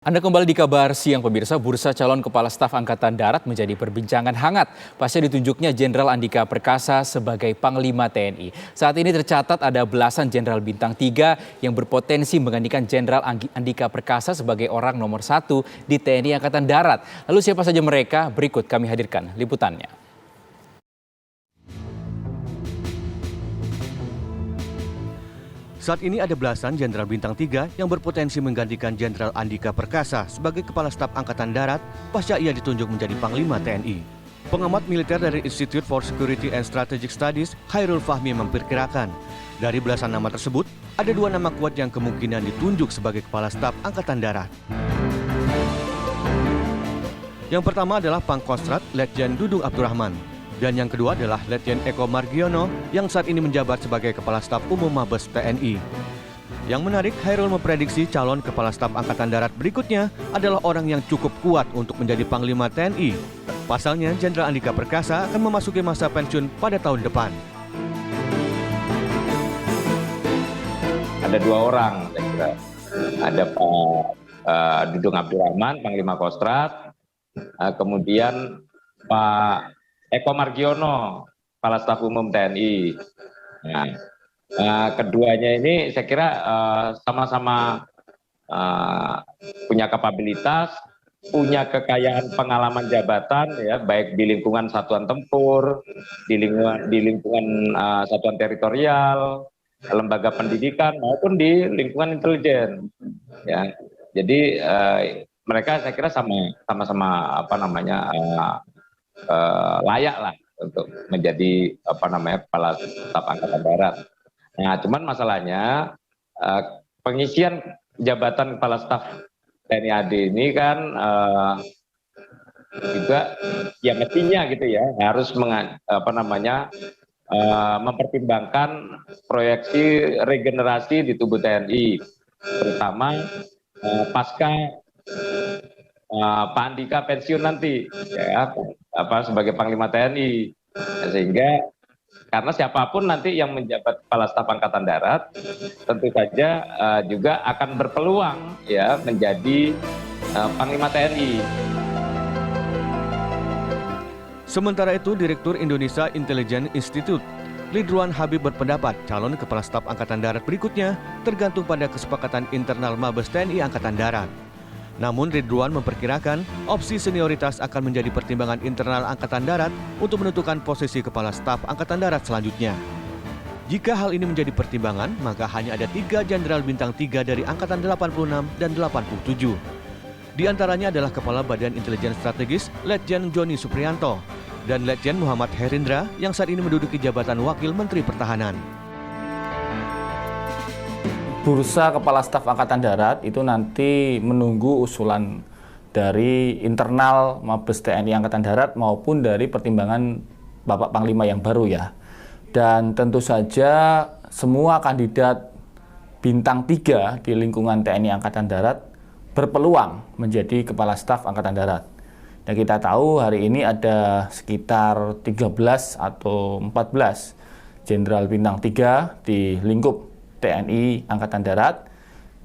Anda kembali di Kabar Siang pemirsa, bursa calon Kepala Staf Angkatan Darat menjadi perbincangan hangat pasca ditunjuknya Jenderal Andika Perkasa sebagai Panglima TNI. Saat ini tercatat ada belasan Jenderal Bintang 3 yang berpotensi menggantikan Jenderal Andika Perkasa sebagai orang nomor 1 di TNI Angkatan Darat. Lalu siapa saja mereka? Berikut kami hadirkan liputannya. Saat ini ada belasan Jenderal Bintang 3 yang berpotensi menggantikan Jenderal Andika Perkasa sebagai Kepala Staf Angkatan Darat pasca ia ditunjuk menjadi Panglima TNI. Pengamat militer dari Institute for Security and Strategic Studies, Khairul Fahmi memperkirakan, dari belasan nama tersebut, ada 2 nama kuat yang kemungkinan ditunjuk sebagai Kepala Staf Angkatan Darat. Yang pertama adalah Pangkostrat Letjen Dudung Abdurrahman. Dan yang kedua adalah Letjen Eko Margiono yang saat ini menjabat sebagai Kepala Staf Umum Mabes TNI. Yang menarik, Khairul memprediksi calon Kepala Staf Angkatan Darat berikutnya adalah orang yang cukup kuat untuk menjadi Panglima TNI. Pasalnya, Jenderal Andika Perkasa akan memasuki masa pensiun pada tahun depan. Ada 2 orang, saya kira. Ada Pak Dudung Abdurrahman, Panglima Kostrat, kemudian Pak Eko Margiono, Kepala Staf Umum TNI. Keduanya ini saya kira sama-sama punya kapabilitas, punya kekayaan pengalaman jabatan, ya, baik di lingkungan satuan tempur, di lingkungan satuan teritorial, lembaga pendidikan maupun di lingkungan intelijen. Ya, jadi mereka saya kira sama-sama layak lah untuk menjadi Kepala Staf Angkatan Darat. Nah, cuman masalahnya pengisian jabatan Kepala Staf TNI AD ini kan juga ya mestinya gitu ya harus mempertimbangkan proyeksi regenerasi di tubuh TNI, terutama pasca Pak Andika pensiun nanti, ya, sebagai Panglima TNI, sehingga karena siapapun nanti yang menjabat Kepala Staf Angkatan Darat, tentu saja juga akan berpeluang ya menjadi Panglima TNI. Sementara itu, Direktur Indonesia Intelligence Institute, Ridwan Habib berpendapat calon Kepala Staf Angkatan Darat berikutnya tergantung pada kesepakatan internal Mabes TNI Angkatan Darat. Namun Ridwan memperkirakan opsi senioritas akan menjadi pertimbangan internal Angkatan Darat untuk menentukan posisi Kepala Staf Angkatan Darat selanjutnya. Jika hal ini menjadi pertimbangan, maka hanya ada 3 Jenderal Bintang 3 dari Angkatan 86 dan 87. Di antaranya adalah Kepala Badan Intelijen Strategis Letjen Joni Supriyanto dan Letjen Muhammad Herindra yang saat ini menduduki jabatan Wakil Menteri Pertahanan. Bursa Kepala Staf Angkatan Darat itu nanti menunggu usulan dari internal Mabes TNI Angkatan Darat maupun dari pertimbangan Bapak Panglima yang baru ya. Dan tentu saja semua kandidat bintang 3 di lingkungan TNI Angkatan Darat berpeluang menjadi Kepala Staf Angkatan Darat. Dan kita tahu hari ini ada sekitar 13 atau 14 Jenderal bintang 3 di lingkup TNI Angkatan Darat,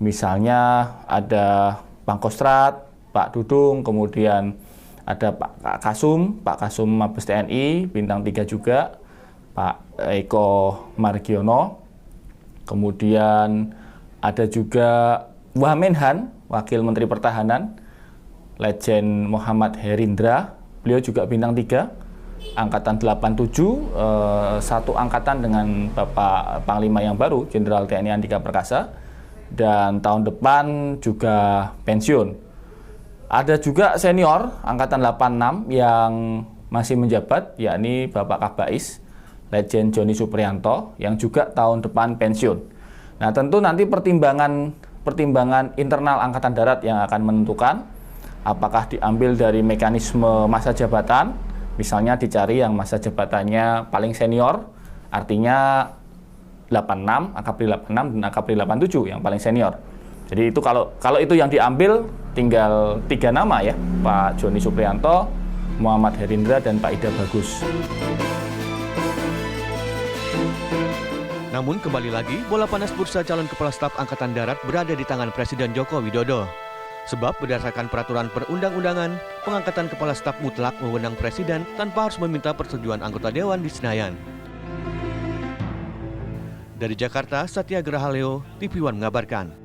misalnya ada Pangkostrat, Pak Dudung, kemudian ada Pak Kasum Mabes TNI, bintang 3 juga, Pak Eko Margiono, kemudian ada juga Wamenhan, Wakil Menteri Pertahanan, Letjen Muhammad Herindra, beliau juga bintang 3, Angkatan 87, satu angkatan dengan Bapak Panglima yang baru, Jenderal TNI Andika Perkasa, dan tahun depan juga pensiun. Ada juga senior Angkatan 86 yang masih menjabat, yakni Bapak Kabais, Letjen Joni Supriyanto, yang juga tahun depan pensiun. Nah, tentu nanti pertimbangan internal Angkatan Darat yang akan menentukan apakah diambil dari mekanisme masa jabatan. Misalnya dicari yang masa jabatannya paling senior, artinya 86, AKAPRI 86 dan AKAPRI 87 yang paling senior. Jadi itu kalau itu yang diambil tinggal 3 nama ya, Pak Joni Supriyanto, Muhammad Herindra dan Pak Ida Bagus. Namun kembali lagi, bola panas bursa calon Kepala Staf Angkatan Darat berada di tangan Presiden Joko Widodo. Sebab berdasarkan peraturan perundang-undangan, pengangkatan kepala staf mutlak wewenang presiden tanpa harus meminta persetujuan anggota dewan di Senayan. Dari Jakarta, Satya Grahaleo, TV One mengabarkan.